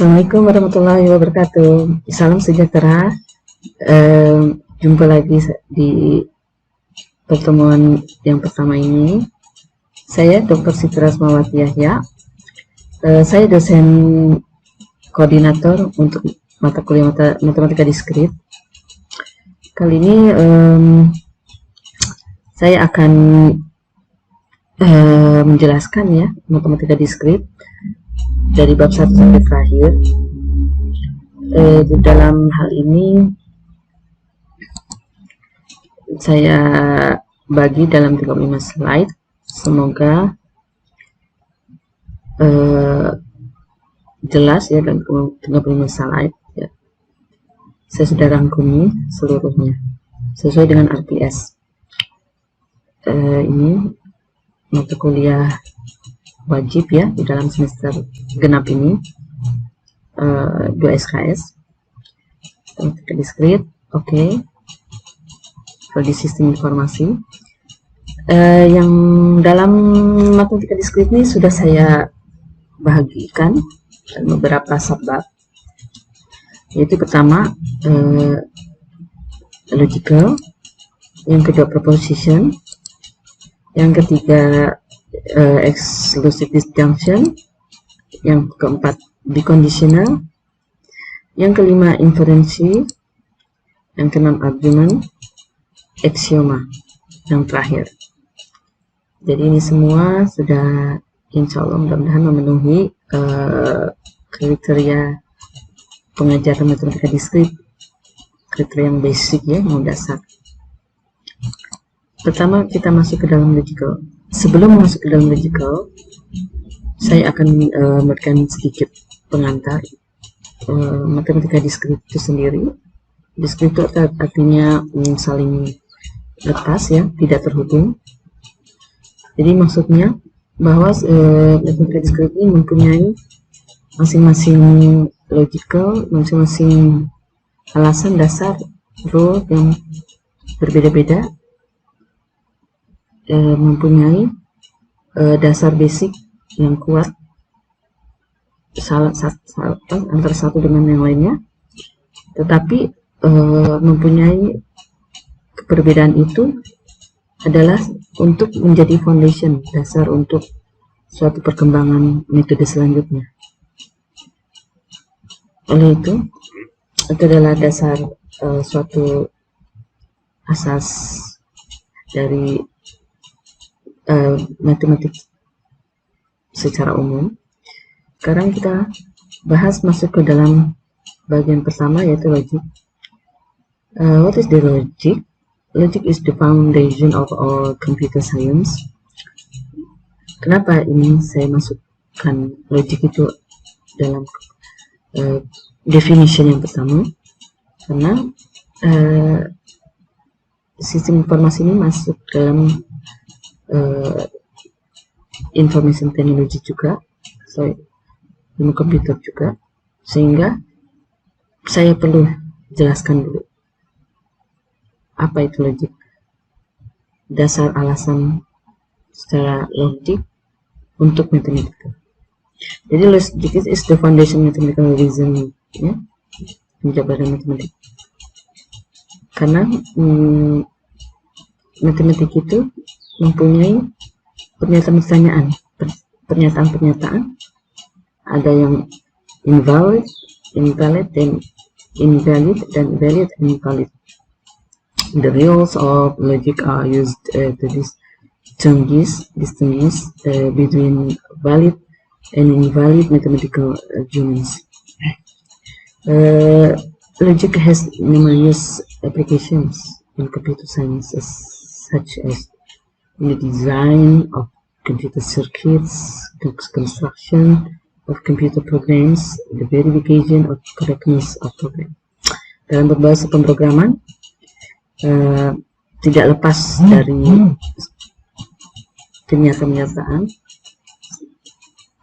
Assalamualaikum warahmatullahi wabarakatuh. Salam sejahtera. Jumpa lagi di pertemuan yang pertama ini. Saya Dr. Siti Rasmawati Yahya. Saya dosen koordinator untuk mata kuliah matematika diskrit. Kali ini saya akan menjelaskan ya matematika diskrit dari bab 1 sampai terakhir. Dalam hal ini saya bagi dalam 35 slide. Semoga jelas ya, dan 35 slide ya. Saya sudah rangkumi seluruhnya sesuai dengan RPS. Ini mata kuliah wajib ya di dalam semester genap ini, 2 SKS matematika diskrit. Oke. Prodi sistem informasi. Yang dalam matematika diskrit ini sudah saya bagikan beberapa subbab, yaitu pertama logical, yang kedua proposition, yang ketiga exclusive disjunction, yang keempat biconditional, yang kelima inferensi, yang keenam argument, axioma, yang terakhir. Jadi ini semua sudah insya Allah mudah-mudahan memenuhi kriteria pengajaran matematika diskrit, kriteria yang basic ya, yang dasar. Pertama kita masuk ke dalam logical. Sebelum masuk ke dalam logical, saya akan memberikan sedikit pengantar matematika diskrit itu sendiri. Diskrit itu artinya saling lepas ya, tidak terhubung. Jadi maksudnya bahwa matematika diskrit ini mempunyai masing-masing logical, masing-masing alasan dasar, rule yang berbeda-beda, mempunyai dasar basic yang kuat antara satu dengan yang lainnya, tetapi mempunyai perbedaan itu adalah untuk menjadi foundation, dasar untuk suatu perkembangan metode selanjutnya. Oleh itu adalah dasar suatu asas dari matematik secara umum. Sekarang kita bahas masuk ke dalam bagian pertama, yaitu logic. What is the logic? Logic is the foundation of all computer science. Kenapa ini saya masukkan logic itu dalam definition yang pertama? Karena sistem informasi ini masuk dalam information technology juga, ilmu komputer juga, sehingga saya perlu jelaskan dulu apa itu logic, dasar alasan secara logik untuk matematika. Jadi logic is the foundation mathematical reasoning ya, penjabaran matematik. Karena matematik itu mempunyai pernyataan-pernyataan, ada yang invalid, dan invalid, dan valid and invalid. The rules of logic are used to distinguish between valid and invalid mathematical arguments. Logic has numerous applications in computer sciences, such as the design of computer circuits, the construction of computer programs, the verification of correctness of program. Dalam berbahasa pemrograman, tidak lepas dari kenyataan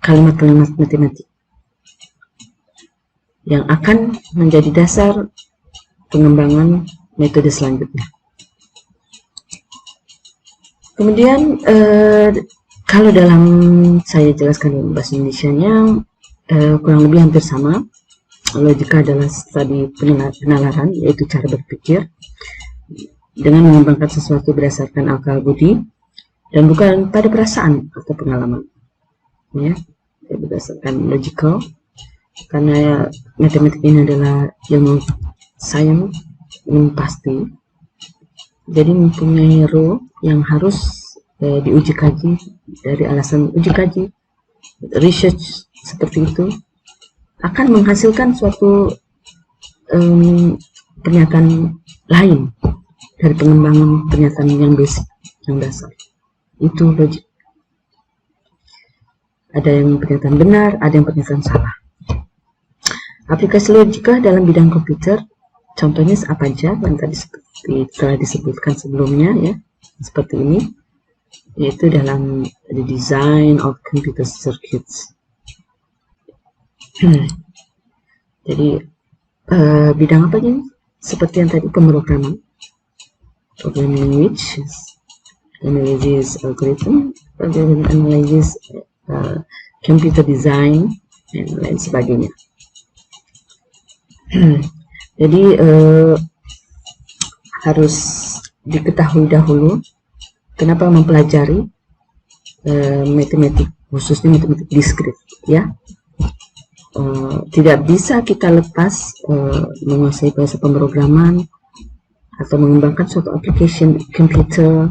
kalimat-kalimat matematik yang akan menjadi dasar pengembangan metode selanjutnya. Kemudian kalau dalam saya jelaskan dalam bahasa Indonesianya, kurang lebih hampir sama. Logika adalah studi penalaran, yaitu cara berpikir dengan mengembangkan sesuatu berdasarkan akal budi dan bukan pada perasaan atau pengalaman, ya, berdasarkan logical, karena matematik ini adalah ilmu sains yang pasti, jadi mempunyai rule yang harus diuji kaji. Dari alasan uji kaji, research seperti itu akan menghasilkan suatu pernyataan lain dari pengembangan pernyataan yang basic, yang dasar. Itu logik. Ada yang pernyataan benar, ada yang pernyataan salah. Aplikasi logika dalam bidang komputer, contohnya apa aja yang tadi seperti telah disebutkan sebelumnya, ya, seperti ini, yaitu dalam the design of computer circuits. Jadi bidang apa aja? Seperti yang tadi, pemrograman, programming language, analysis algorithm, analysis, computer design, dan lain sebagainya. Jadi harus diketahui dahulu kenapa mempelajari matematik, khususnya matematik diskrit, ya. Tidak bisa kita lepas menguasai bahasa pemrograman atau mengembangkan suatu application komputer,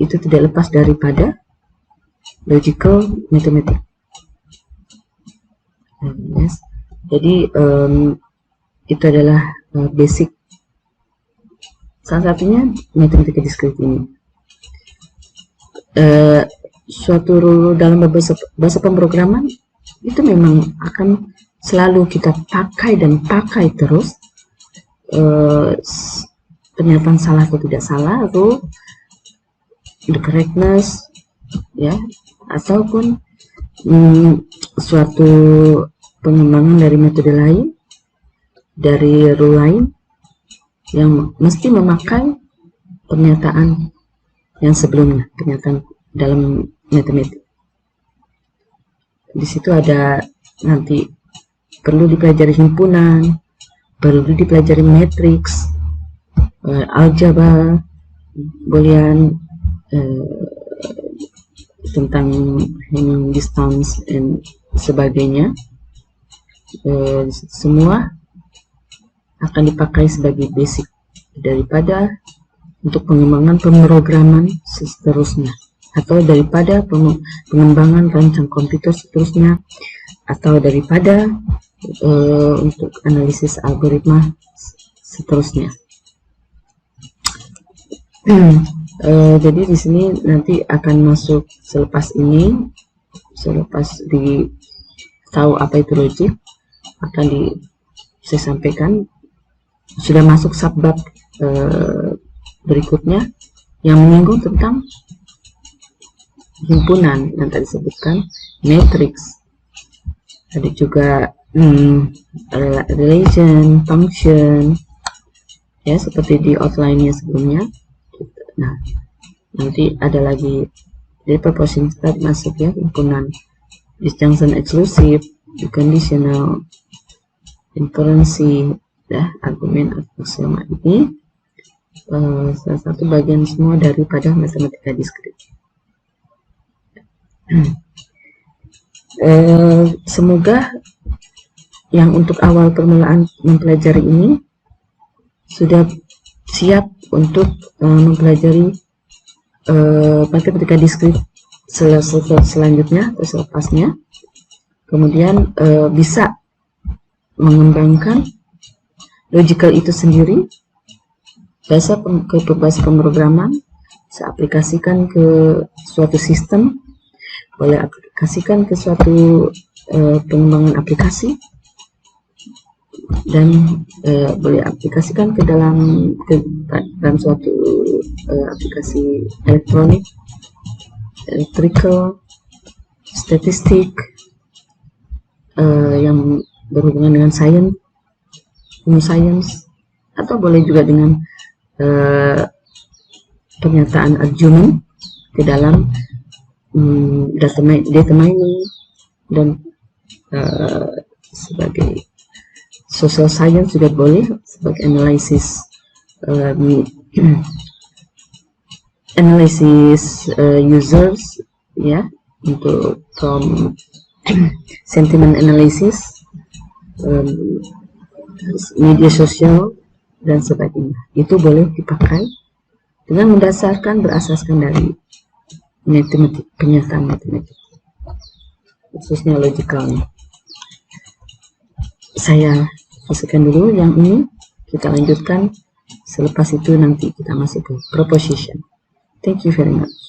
itu tidak lepas daripada logical mathematics. Yes. Jadi itu adalah basic, salah satunya matematika diskrit ini. Suatu rule dalam bahasa pemrograman itu memang akan selalu kita pakai dan pakai terus. Pernyataan salah atau tidak salah, rule, the correctness, ya, ataupun suatu pengembangan dari metode lain, dari rule lain, yang mesti memakai pernyataan yang sebelumnya, pernyataan dalam matematik. Di situ ada nanti perlu dipelajari himpunan, perlu dipelajari matriks, aljabar, boolean, tentang Hamming distance dan sebagainya. Semua akan dipakai sebagai basic daripada untuk pengembangan pemrograman seterusnya, atau daripada pengembangan rancang komputer seterusnya, atau daripada untuk analisis algoritma seterusnya. Jadi di sini nanti akan masuk selepas ini, selepas tahu apa itu logik, akan saya sampaikan sudah masuk subbab berikutnya yang menyinggung tentang himpunan yang tadi disebutkan, matrix, ada juga relation, function, ya, seperti di outline-nya sebelumnya. Nah, nanti ada lagi dari proportion start masuk, ya, himpunan, disjunction exclusive, conditional, inferensi, ya, argumen atau aksioma. Ini salah satu bagian semua daripada matematika diskrit. Semoga yang untuk awal permulaan mempelajari ini sudah siap untuk mempelajari matematika diskrit selanjutnya atau selepasnya. Kemudian bisa mengembangkan logical itu sendiri, bahasa pemrograman, bisa aplikasikan ke suatu sistem, boleh aplikasikan ke suatu pengembangan aplikasi, dan boleh aplikasikan ke dalam suatu aplikasi elektronik, electrical, statistik, yang berhubungan dengan sains, ilmu sains, atau boleh juga dengan pernyataan argumen ke dalam data mining dan sebagai social science juga boleh, sebagai analisis users, ya, untuk from sentiment analysis, media sosial dan sebagainya. Itu boleh dipakai dengan berasaskan dari matematik, penyataan matematik, khususnya logikalnya. Saya selesaikan dulu yang ini, kita lanjutkan. Selepas itu nanti kita masuk ke proposition. Thank you very much.